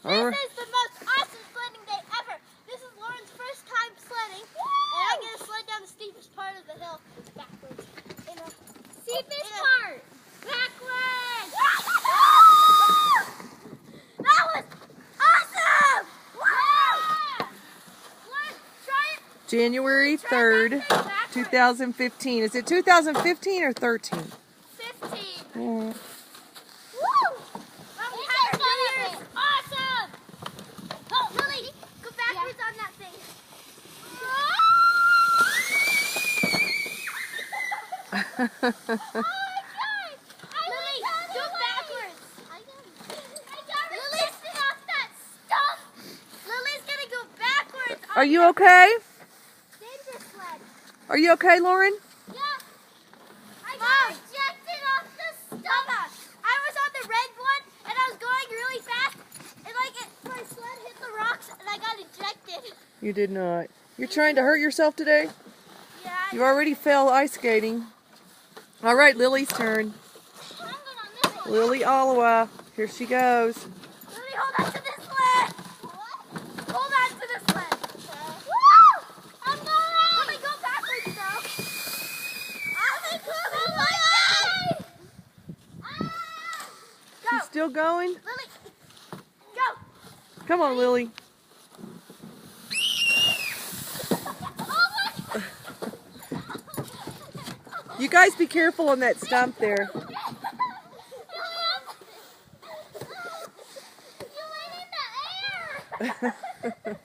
This is the most awesome sledding day ever. This is Lauren's first time sledding. And I'm going to sled down the steepest part of the hill backwards. Steepest part! Backwards! That was awesome! Yeah! Let's try it. January 3rd, 2015. Is it 2015 or 13? 15. Yeah. Woo! Happy New Year's! Awesome! Oh, Lily, go backwards on that thing. Lily, go backwards. Lily's off that stump. Lily's gonna go backwards. Are you okay? Danger sled. Are you okay, Lauren? Yeah. I got ejected off the stump. I was on the red one and I was going really fast and my sled hit the rocks and I got ejected. You did not. You're trying to hurt yourself today? Yeah. You already fell ice skating. All right, Lily's turn. I'm going on this one. Lily Oliwa. Here she goes. Lily, hold on to this sled. Hold on to this sled. Woo! I'm going. Lily, go backwards though. I'm going. Go. She's still going? Lily, go. Come on, Lily. You guys be careful on that stump there. You went in the air.